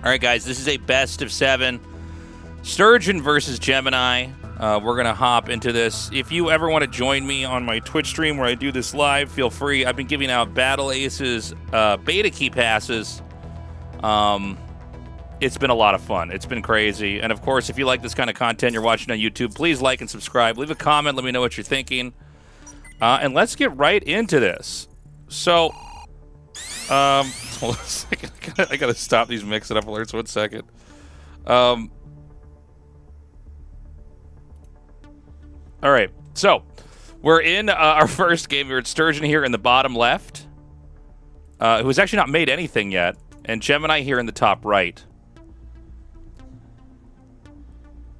All right, guys, this is a best of 7. Sturgeon versus Gemini. We're going to hop into this. If you ever want to join me on my Twitch stream where I do this live, feel free. I've been giving out Battle Aces beta key passes. It's been a lot of fun. It's been crazy. And, of course, if you like this kind of content you're watching on YouTube, please like and subscribe. Leave a comment. Let me know what you're thinking. And let's get right into this. So, hold on a second. I got to stop these mix-it-up alerts 1 second. All right. So, we're in our first game. We're at Sturgeon here in the bottom left, who has actually not made anything yet, and Gemini here in the top right.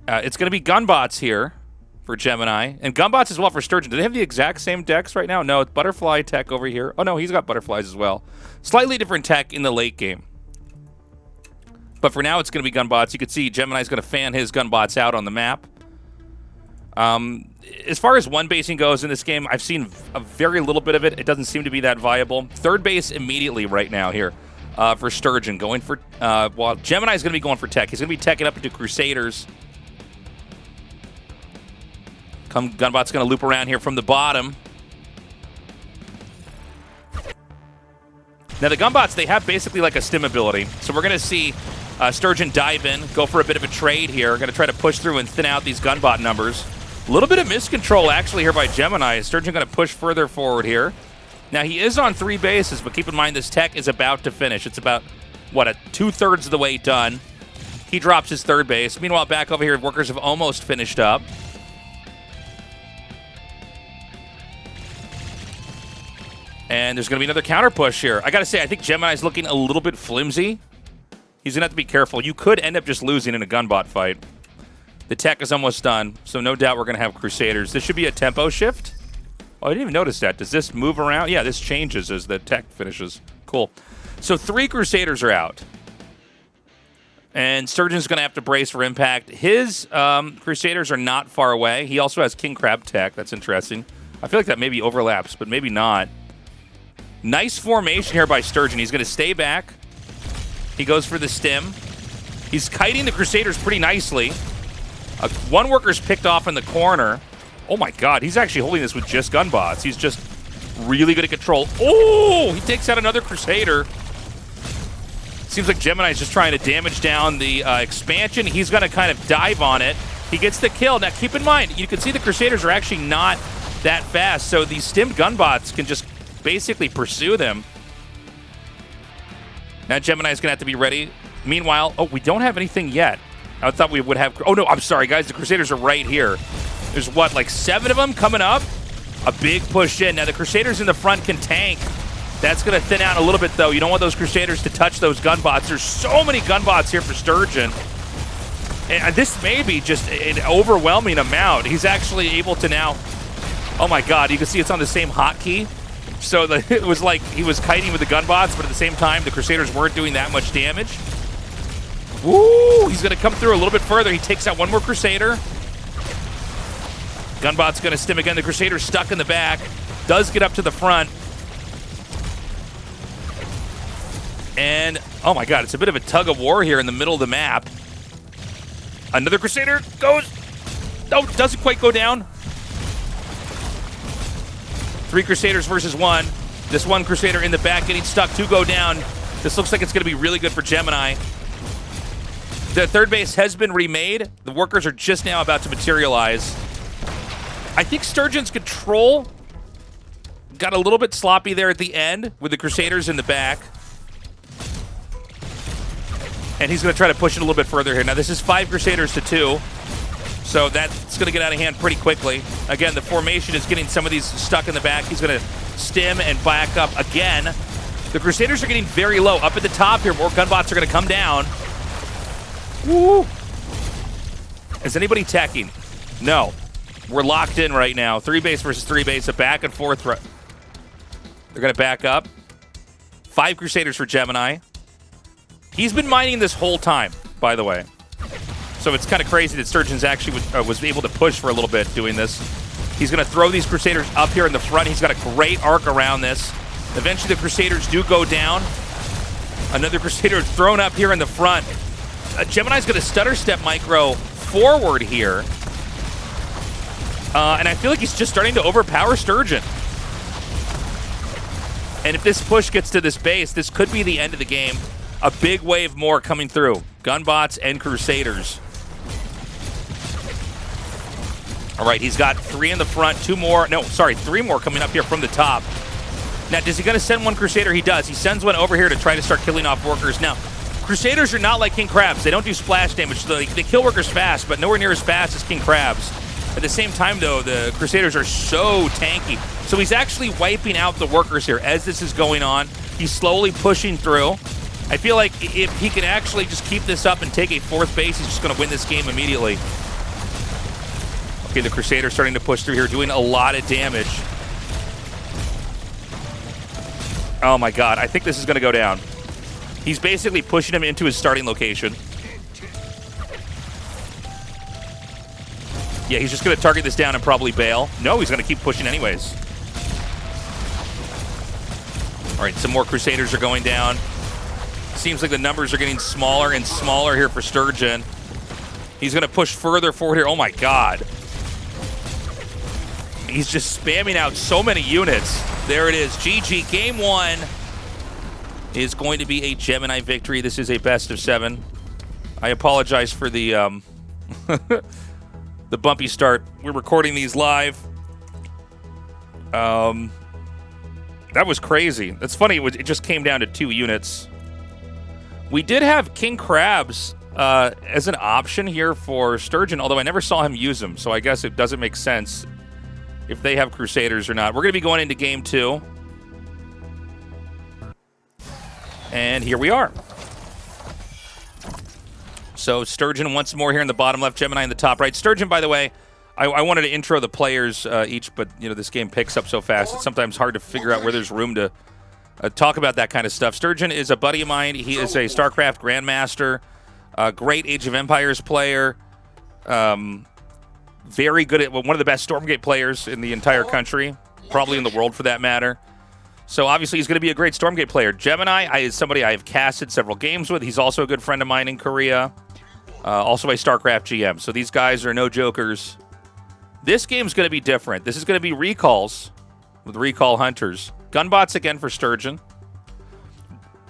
It's going to be Gunbots here for Gemini, and Gunbots as well for Sturgeon. Do they have the exact same decks right now? No, it's Butterfly tech over here. Oh, no, he's got Butterflies as well. Slightly different tech in the late game. But for now, it's going to be Gunbots. You can see Gemini's going to fan his Gunbots out on the map. As far as one basing goes in this game, I've seen a very little bit of it. It doesn't seem to be that viable. Third base immediately right now here for Sturgeon. Going for, well, Gemini's going to be going for tech. He's going to be teching up into Crusaders. Gunbot's going to loop around here from the bottom. Now, the Gunbots, they have basically like a stim ability. So we're going to see Sturgeon dive in, go for a bit of a trade here. Going to try to push through and thin out these Gunbot numbers. A little bit of miscontrol, actually, here by Gemini. Sturgeon going to push further forward here. Now, he is on 3 bases, but keep in mind this tech is about to finish. It's about, what, 2/3 of the way done. He drops his third base. Meanwhile, back over here, workers have almost finished up. And there's going to be another counter push here. I got to say, I think Gemini's looking a little bit flimsy. He's going to have to be careful. You could end up just losing in a Gunbot fight. The tech is almost done, so no doubt we're going to have Crusaders. This should be a tempo shift. Oh, I didn't even notice that. Does this move around? Yeah, this changes as the tech finishes. Cool. So 3 Crusaders are out. And Sturgeon's going to have to brace for impact. His Crusaders are not far away. He also has King Crab tech. That's interesting. I feel like that maybe overlaps, but maybe not. Nice formation here by Sturgeon. He's going to stay back. He goes for the stim. He's kiting the Crusaders pretty nicely. One worker's picked off in the corner. Oh my god, he's actually holding this with just Gunbots. He's just really good at control. Oh, he takes out another Crusader. Seems like Gemini's just trying to damage down the expansion. He's going to kind of dive on it. He gets the kill. Now, keep in mind, you can see the Crusaders are actually not that fast, so these stimmed Gunbots can just basically pursue them. Now Gemini's going to have to be ready. Meanwhile, oh, we don't have anything yet. I thought we would have... Oh, no, I'm sorry, guys. The Crusaders are right here. There's, what, like 7 of them coming up? A big push in. Now, the Crusaders in the front can tank. That's going to thin out a little bit, though. You don't want those Crusaders to touch those Gunbots. There's so many Gunbots here for Sturgeon. And this may be just an overwhelming amount. He's actually able to now... Oh, my God. You can see it's on the same hotkey. So it was like he was kiting with the Gunbots, but at the same time, the Crusaders weren't doing that much damage. Ooh, he's going to come through a little bit further. He takes out one more Crusader. Gunbot's going to stim again. The Crusader's stuck in the back. Does get up to the front. And, oh my god, it's a bit of a tug of war here in the middle of the map. Another Crusader goes... Oh, doesn't quite go down. 3 Crusaders versus 1. This one Crusader in the back getting stuck. 2 go down. This looks like it's going to be really good for Gemini. The third base has been remade. The workers are just now about to materialize. I think Sturgeon's control got a little bit sloppy there at the end with the Crusaders in the back. And he's going to try to push it a little bit further here. Now, this is 5 Crusaders to 2. So that's going to get out of hand pretty quickly. Again, the formation is getting some of these stuck in the back. He's going to stim and back up again. The Crusaders are getting very low. Up at the top here, more Gunbots are going to come down. Woo! Is anybody teching? No. We're locked in right now. 3 base versus 3 base, a back and forth. They're going to back up. 5 Crusaders for Gemini. He's been mining this whole time, by the way. So it's kind of crazy that Sturgeon's actually was able to push for a little bit doing this. He's going to throw these Crusaders up here in the front. He's got a great arc around this. Eventually the Crusaders do go down. Another Crusader thrown up here in the front. Gemini's going to stutter step micro forward here. And I feel like he's just starting to overpower Sturgeon. And if this push gets to this base, this could be the end of the game. A big wave more coming through. Gunbots and Crusaders. All right, he's got 3 in the front, 3 more coming up here from the top. Now, is he going to send one Crusader? He does. He sends one over here to try to start killing off workers. Now, Crusaders are not like King Crabs. They don't do splash damage. They kill workers fast, but nowhere near as fast as King Crabs. At the same time, though, the Crusaders are so tanky. So he's actually wiping out the workers here as this is going on. He's slowly pushing through. I feel like if he can actually just keep this up and take a 4th base, he's just going to win this game immediately. Okay, the Crusaders starting to push through here, doing a lot of damage. Oh my god, I think this is going to go down. He's basically pushing him into his starting location. Yeah, he's just going to target this down and probably bail. No, he's going to keep pushing anyways. All right, some more Crusaders are going down. Seems like the numbers are getting smaller and smaller here for Sturgeon. He's going to push further forward here. Oh my god. He's just spamming out so many units. There it is. GG. Game 1 is going to be a Gemini victory. This is a best of 7. I apologize for the the bumpy start. We're recording these live. That was crazy. That's funny. It just came down to 2 units. We did have King Crabs as an option here for Sturgeon, although I never saw him use them, so I guess it doesn't make sense if they have Crusaders or not. We're going to be going into game 2. And here we are. So Sturgeon once more here in the bottom left, Gemini in the top right. Sturgeon, by the way, I wanted to intro the players each, but this game picks up so fast, it's sometimes hard to figure out where there's room to talk about that kind of stuff. Sturgeon is a buddy of mine. He is a StarCraft Grandmaster, a great Age of Empires player, very good at one of the best Stormgate players in the entire country, probably in the world for that matter. So obviously he's going to be a great Stormgate player. Gemini is somebody I have casted several games with. He's also a good friend of mine in Korea, also a StarCraft GM. So these guys are no jokers. This game's going to be different. This is going to be recalls with recall hunters. Gunbots again for Sturgeon.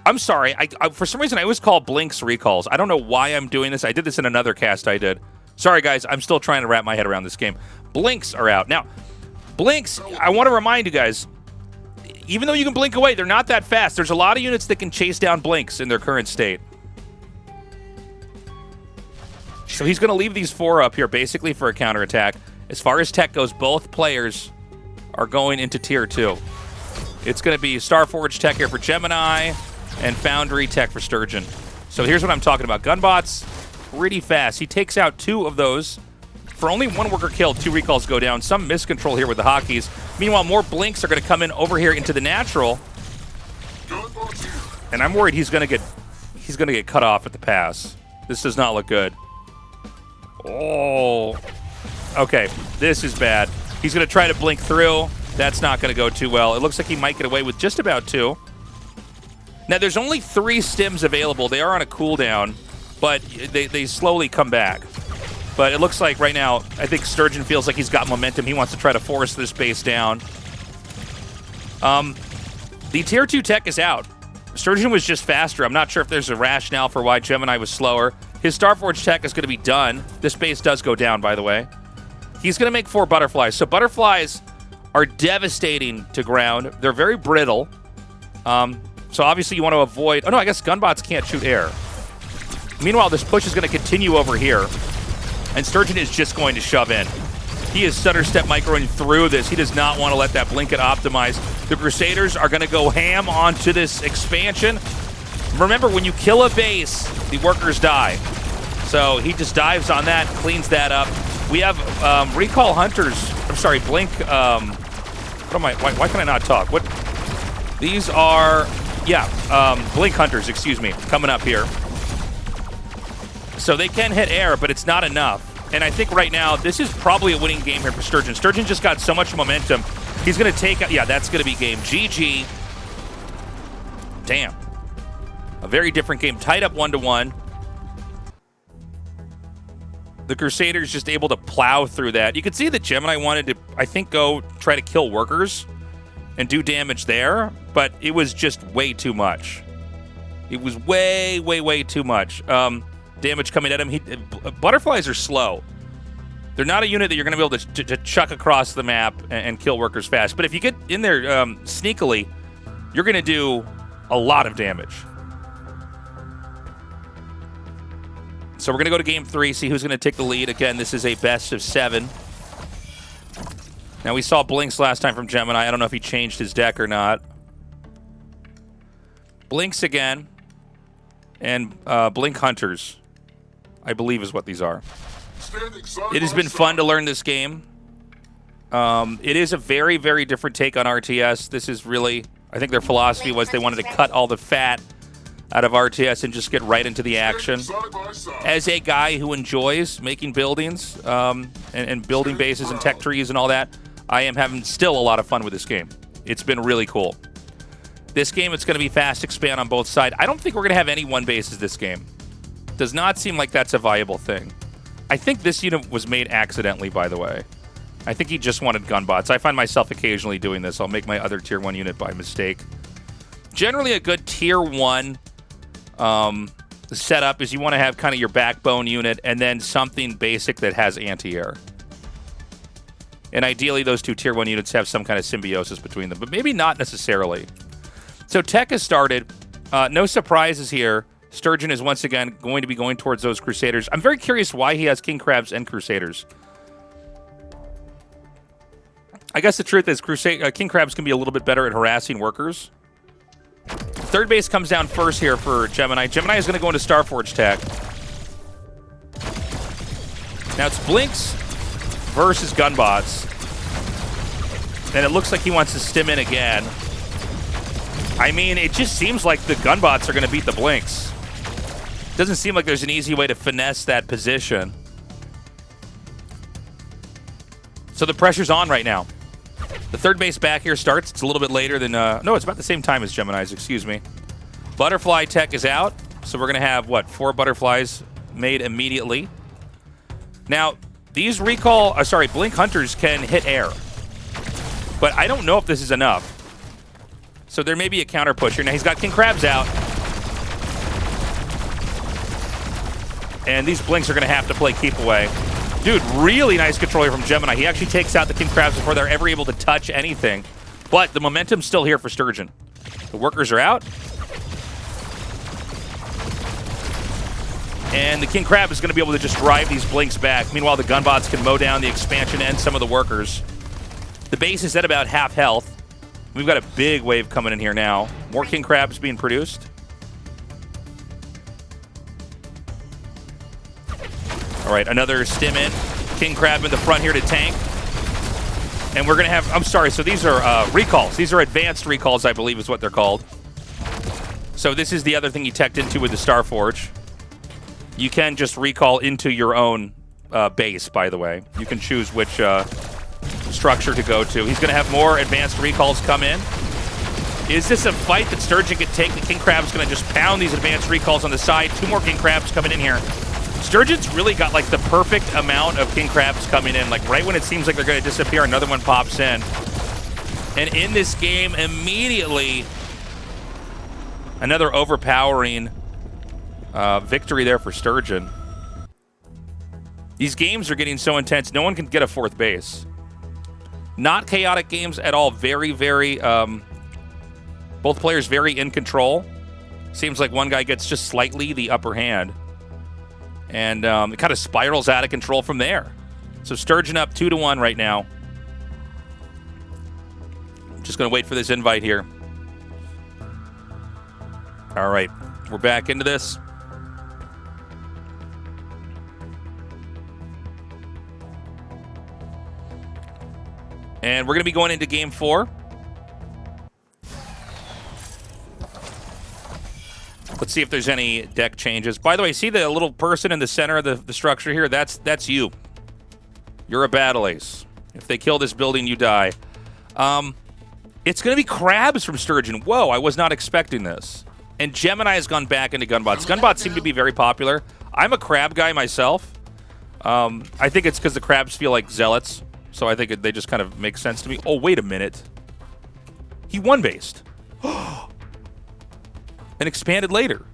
I'm sorry. I for some reason, I always call Blinks recalls. I don't know why I'm doing this. I did this in another cast I did. Sorry, guys. I'm still trying to wrap my head around this game. Blinks are out. Now, Blinks, I want to remind you guys, even though you can blink away, they're not that fast. There's a lot of units that can chase down Blinks in their current state. So he's going to leave these 4 up here basically for a counterattack. As far as tech goes, both players are going into Tier 2. It's going to be Starforge tech here for Gemini and Foundry tech for Sturgeon. So here's what I'm talking about. Gunbots, pretty fast. He takes out 2 of those. For only 1 worker killed, 2 recalls go down. Some miscontrol here with the hotkeys. Meanwhile, more Blinks are going to come in over here into the natural. And I'm worried he's going to get cut off at the pass. This does not look good. Oh. Okay, this is bad. He's going to try to blink through. That's not going to go too well. It looks like he might get away with just about 2. Now, there's only 3 stims available. They are on a cooldown, but they slowly come back. But it looks like right now, I think Sturgeon feels like he's got momentum. He wants to try to force this base down. The Tier 2 tech is out. Sturgeon was just faster. I'm not sure if there's a rationale for why Gemini was slower. His Starforge tech is going to be done. This base does go down, by the way. He's going to make 4 butterflies. So butterflies are devastating to ground. They're very brittle. So obviously you want to avoid... Oh, no, I guess gunbots can't shoot air. Meanwhile, this push is going to continue over here. And Sturgeon is just going to shove in. He is stutter step microing through this. He does not want to let that blink get optimized. The Crusaders are going to go ham onto this expansion. Remember, when you kill a base, the workers die. So he just dives on that, cleans that up. We have recall hunters. I'm sorry, blink. What am I? Why can I not talk? What? These are, blink hunters. Excuse me, coming up here. So they can hit air, but it's not enough. And I think right now this is probably a winning game here for Sturgeon. Sturgeon just got so much momentum. He's going to take. Yeah, that's going to be game. GG. Damn. A very different game, tied up 1-1. The Crusaders just able to plow through that. You could see that Gemini wanted to, I think, go try to kill workers and do damage there, but it was just way too much. It was way, way, way too much. Damage coming at him. Butterflies are slow. They're not a unit that you're going to be able to chuck across the map and kill workers fast. But if you get in there sneakily, you're going to do a lot of damage. So we're going to go to game 3, see who's going to take the lead. Again, this is a best of 7. Now, we saw Blinks last time from Gemini. I don't know if he changed his deck or not. Blinks again. And Blink Hunters, I believe is what these are. It has been fun to learn this game. It is a very, very different take on RTS. This is really, I think their philosophy was they wanted to cut all the fat out of RTS and just get right into the action. As a guy who enjoys making buildings and building bases and tech trees and all that, I am having still a lot of fun with this game. It's been really cool. This game, it's going to be fast expand on both sides. I don't think we're going to have any one bases this game. Does not seem like that's a viable thing. I think this unit was made accidentally, by the way. I think he just wanted gunbots. I find myself occasionally doing this. I'll make my other tier 1 unit by mistake. Generally, a good tier 1 setup is you want to have kind of your backbone unit and then something basic that has anti-air. And ideally, those 2 tier 1 units have some kind of symbiosis between them, but maybe not necessarily. So tech has started. No surprises here. Sturgeon is once again going to be going towards those Crusaders. I'm very curious why he has King Crabs and Crusaders. I guess the truth is King Crabs can be a little bit better at harassing workers. Third base comes down first here for Gemini. Gemini is going to go into Starforge tech. Now it's Blinks versus Gunbots. And it looks like he wants to stim in again. I mean, it just seems like the Gunbots are going to beat the Blinks. Doesn't seem like there's an easy way to finesse that position. So the pressure's on right now. The third base back here starts. It's a little bit later than... no, it's about the same time as Gemini's, excuse me. Butterfly tech is out. So we're going to have, 4 butterflies made immediately. Now, these Blink Hunters can hit air. But I don't know if this is enough. So there may be a counter push here. Now he's got King Crabs out. And these Blinks are going to have to play keep away. Dude, really nice control here from Gemini. He actually takes out the King Crabs before they're ever able to touch anything. But the momentum's still here for Sturgeon. The workers are out. And the King Crab is going to be able to just drive these Blinks back. Meanwhile, the Gunbots can mow down the expansion and some of the workers. The base is at about half health. We've got a big wave coming in here now. More King Crabs being produced. All right, another stim in. King Crab in the front here to tank. And we're going to have... I'm sorry, so these are recalls. These are advanced recalls, I believe is what they're called. So this is the other thing you teched into with the Starforge. You can just recall into your own base, by the way. You can choose which structure to go to. He's going to have more advanced recalls come in. Is this a fight that Sturgeon could take? The King Crab's going to just pound these advanced recalls on the side. 2 more King Crabs coming in here. Sturgeon's really got like the perfect amount of King Crabs coming in. Like right when it seems like they're going to disappear, another one pops in. And in this game, immediately, another overpowering victory there for Sturgeon. These games are getting so intense, no one can get a 4th base. Not chaotic games at all. Very, very, both players very in control. Seems like one guy gets just slightly the upper hand. And it kind of spirals out of control from there. So Sturgeon up 2-1 right now. Just going to wait for this invite here. All right, we're back into this. And we're going to be going into game 4. Let's see if there's any deck changes. By the way, see the little person in the center of the structure here? That's you. You're a battle ace. If they kill this building, you die. It's going to be Crabs from Sturgeon. Whoa, I was not expecting this. And Gemini has gone back into Gunbots. Gunbots seem to be very popular. I'm a crab guy myself. I think it's because the crabs feel like zealots. So I think they just kind of make sense to me. Oh, wait a minute. He one-based. And expanded later.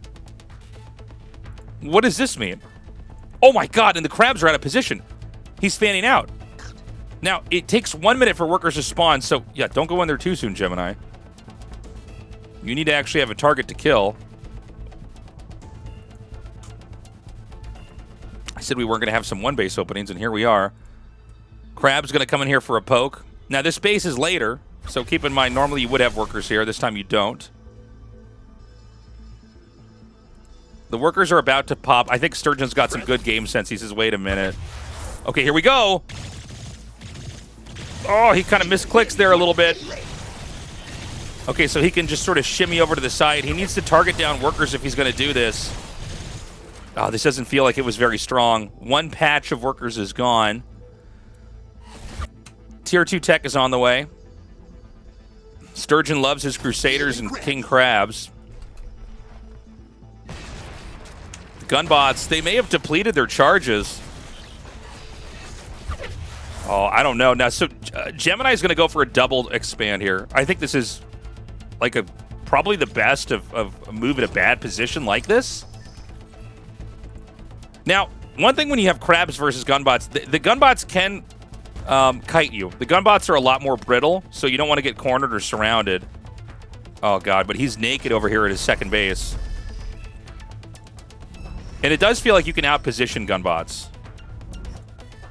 What does this mean? Oh my god, and the crabs are out of position. He's fanning out. Now, it takes 1 minute for workers to spawn, so yeah, don't go in there too soon, Gemini. You need to actually have a target to kill. I said we weren't going to have some one-base openings, and here we are. Crab's going to come in here for a poke. Now, this base is later, so keep in mind, normally you would have workers here. This time you don't. The workers are about to pop. I think Sturgeon's got some good game sense. He says, wait a minute. Okay, here we go. Oh, he kind of misclicks there a little bit. Okay, so he can just sort of shimmy over to the side. He needs to target down workers if he's going to do this. Oh, this doesn't feel like it was very strong. One patch of workers is gone. Tier 2 tech is on the way. Sturgeon loves his Crusaders and King Crabs. The Gunbots, they may have depleted their charges. Oh, I don't know. Now, so Gemini's going to go for a double expand here. I think this is like probably the best of a move in a bad position like this. Now, one thing when you have crabs versus gunbots, the gunbots can kite you. The gunbots are a lot more brittle, so you don't want to get cornered or surrounded. Oh, God, but he's naked over here at his second base. And it does feel like you can outposition gunbots.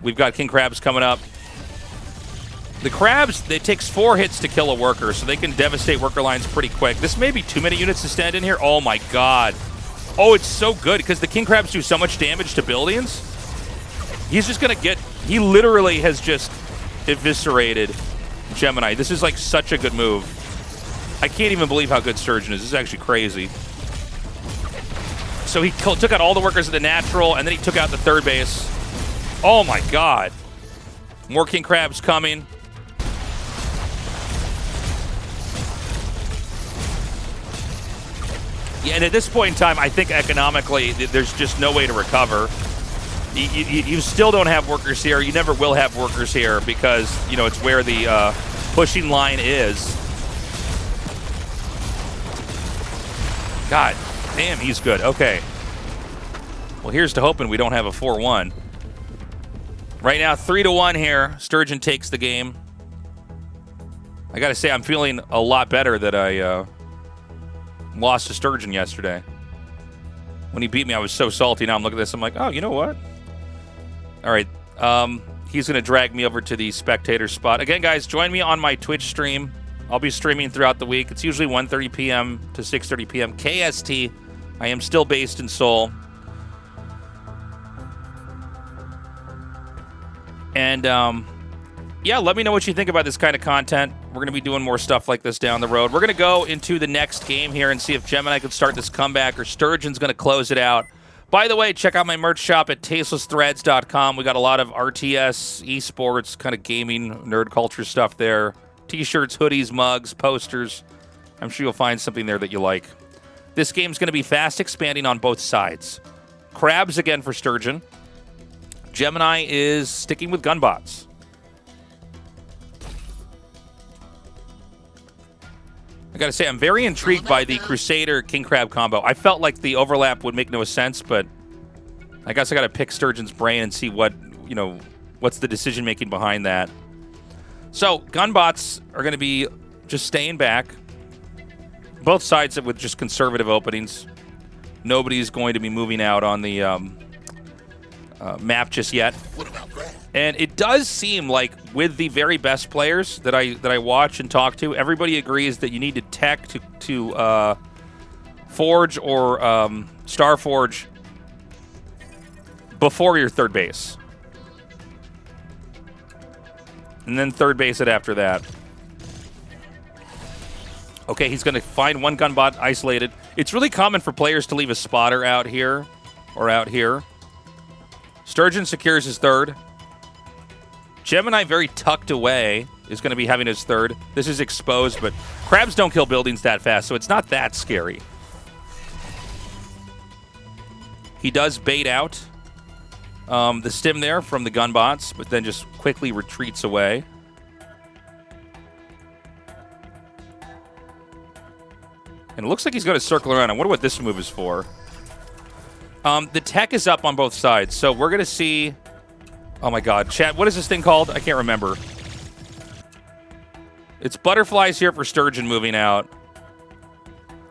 We've got King Crabs coming up. The Crabs, it takes 4 hits to kill a worker, so they can devastate worker lines pretty quick. This may be too many units to stand in here. Oh, my God. Oh, it's so good because the King Crabs do so much damage to buildings. He's just going to get... He literally has just eviscerated Gemini. This is like such a good move. I can't even believe how good Sturgeon is. This is actually crazy. So he took out all the workers at the natural, and then he took out the third base. Oh, my God. More King Crabs coming. Yeah, and at this point in time, I think economically, there's just no way to recover. You still don't have workers here. You never will have workers here because, you know, it's where the pushing line is. God damn, he's good. Okay. Well, here's to hoping we don't have a 4-1. Right now, 3-1 here. Sturgeon takes the game. I got to say, I'm feeling a lot better that I lost to Sturgeon yesterday. When he beat me, I was so salty. Now I'm looking at this. I'm like, oh, you know what? All right. He's going to drag me over to the spectator spot. Again, guys, join me on my Twitch stream. I'll be streaming throughout the week. It's usually 1:30 p.m. to 6:30 p.m. KST. I am still based in Seoul. And, yeah, let me know what you think about this kind of content. We're going to be doing more stuff like this down the road. We're going to go into the next game here and see if Gemini can start this comeback or Sturgeon's going to close it out. By the way, check out my merch shop at tastelessthreads.com. We got a lot of RTS, esports, kind of gaming, nerd culture stuff there. T-shirts, hoodies, mugs, posters. I'm sure you'll find something there that you like. This game's going to be fast expanding on both sides. Crabs again for Sturgeon. Gemini is sticking with gunbots. I gotta say, I'm very intrigued by the Crusader King Crab combo. I felt like the overlap would make no sense, but I guess I gotta pick Sturgeon's brain and see what, you know, what's the decision making behind that. So, gunbots are gonna be just staying back. Both sides with just conservative openings. Nobody's going to be moving out on the map just yet. And it does seem like with the very best players that I watch and talk to, everybody agrees that you need to tech to Forge or Star Forge before your third base. And then third base it after that. Okay, he's going to find one gunbot isolated. It's really common for players to leave a spotter out here or out here. Sturgeon secures his third. Gemini, very tucked away, is going to be having his third. This is exposed, but crabs don't kill buildings that fast, so it's not that scary. He does bait out the stim there from the gun bots, but then just quickly retreats away. And it looks like he's going to circle around. I wonder what this move is for. The tech is up on both sides, so we're going to see... Oh, my God. Chat, what is this thing called? I can't remember. It's butterflies here for Sturgeon moving out.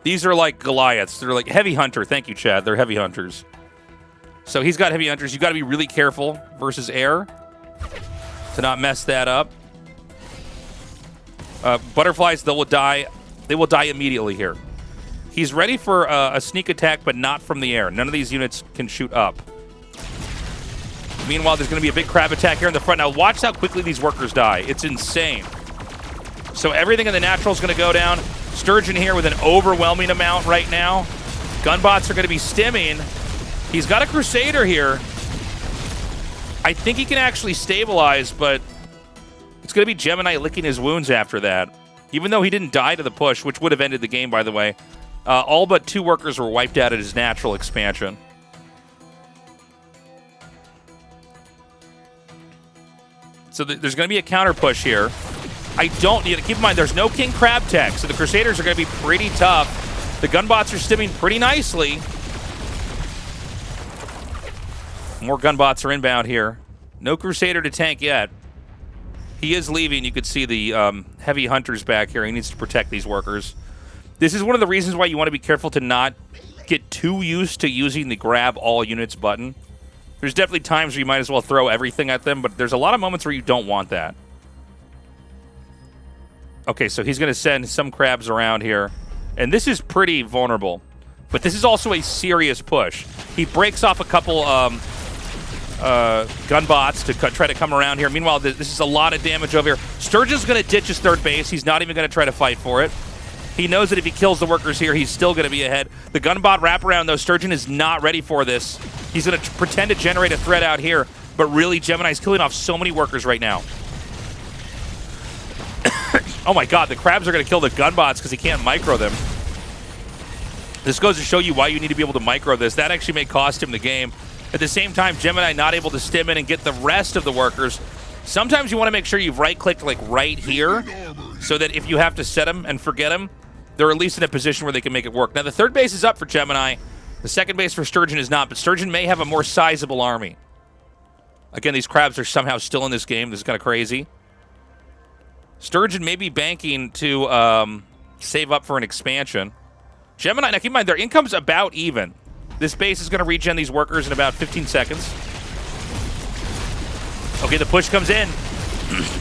These are like Goliaths. They're like heavy hunter. Thank you, Chad. They're heavy hunters. So he's got heavy hunters. You've got to be really careful versus air to not mess that up. Butterflies, they will die. They will die immediately here. He's ready for a sneak attack, but not from the air. None of these units can shoot up. Meanwhile, there's going to be a big crab attack here in the front. Now, watch how quickly these workers die. It's insane. So everything in the natural is going to go down. Sturgeon here with an overwhelming amount right now. Gunbots are going to be stimming. He's got a Crusader here. I think he can actually stabilize, but it's going to be Gemini licking his wounds after that. Even though he didn't die to the push, which would have ended the game, by the way. All but 2 workers were wiped out at his natural expansion. So there's going to be a counter push here. I don't need to keep in mind there's no King Crab tech, so the Crusaders are going to be pretty tough. The gunbots are stimming pretty nicely. More gunbots are inbound here. No Crusader to tank yet. He is leaving. You could see the heavy hunters back here. He needs to protect these workers. This is one of the reasons why you want to be careful to not get too used to using the grab all units button. There's definitely times where you might as well throw everything at them, but there's a lot of moments where you don't want that. Okay, so he's going to send some crabs around here. And this is pretty vulnerable. But this is also a serious push. He breaks off a couple gunbots to try to come around here. Meanwhile, this is a lot of damage over here. Sturgeon's going to ditch his third base. He's not even going to try to fight for it. He knows that if he kills the workers here, he's still going to be ahead. The gunbot wraparound, though, Sturgeon is not ready for this. He's going to pretend to generate a threat out here, but really, Gemini's killing off so many workers right now. Oh my God, the crabs are going to kill the gunbots because he can't micro them. This goes to show you why you need to be able to micro this. That actually may cost him the game. At the same time, Gemini not able to stim in and get the rest of the workers. Sometimes you want to make sure you've right-clicked like right here so that if you have to set them and forget them, they're at least in a position where they can make it work. Now, the third base is up for Gemini. The second base for Sturgeon is not, but Sturgeon may have a more sizable army. Again, these crabs are somehow still in this game. This is kind of crazy. Sturgeon may be banking to save up for an expansion. Gemini, now keep in mind, their income's about even. This base is going to regen these workers in about 15 seconds. Okay, the push comes in.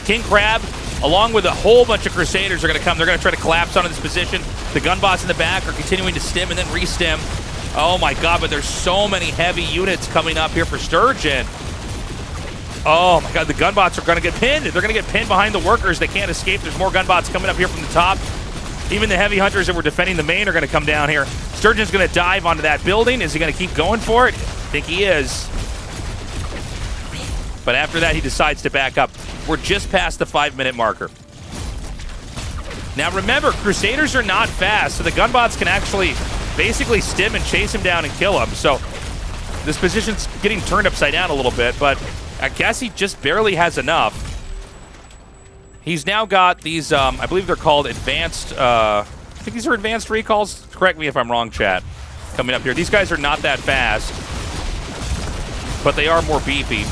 King Crab, along with a whole bunch of Crusaders, are going to come. They're going to try to collapse onto this position. The gunbots in the back are continuing to stim and then re-stim. Oh my God, but there's so many heavy units coming up here for Sturgeon. Oh my God, the gunbots are going to get pinned. They're going to get pinned behind the workers. They can't escape. There's more gunbots coming up here from the top. Even the heavy hunters that were defending the main are going to come down here. Sturgeon's going to dive onto that building. Is he going to keep going for it? I think he is. But after that, he decides to back up. We're just past the 5-minute marker. Now remember, Crusaders are not fast, so the gunbots can actually basically stim and chase him down and kill him. So this position's getting turned upside down a little bit, but I guess he just barely has enough. He's now got these, I believe they're called advanced, I think these are advanced recalls. Correct me if I'm wrong, chat. Coming up here. These guys are not that fast, but they are more beefy.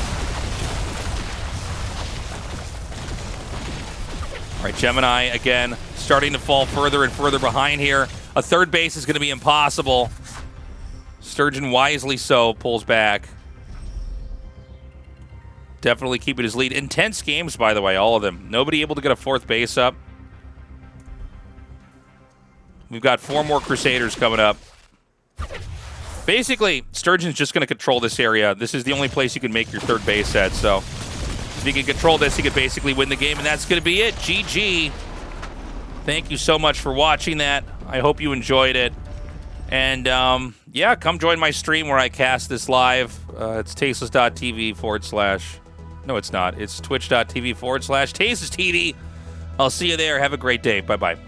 All right, Gemini, again, starting to fall further and further behind here. A third base is going to be impossible. Sturgeon, wisely so, pulls back. Definitely keeping his lead. Intense games, by the way, all of them. Nobody able to get a fourth base up. We've got 4 more Crusaders coming up. Basically, Sturgeon's just going to control this area. This is the only place you can make your third base at, so if he can control this, he could basically win the game, and that's going to be it. GG. Thank you so much for watching that. I hope you enjoyed it. And, yeah, come join my stream where I cast this live. It's tasteless.tv/... No, it's not. It's twitch.tv/tastelesstv. I'll see you there. Have a great day. Bye-bye.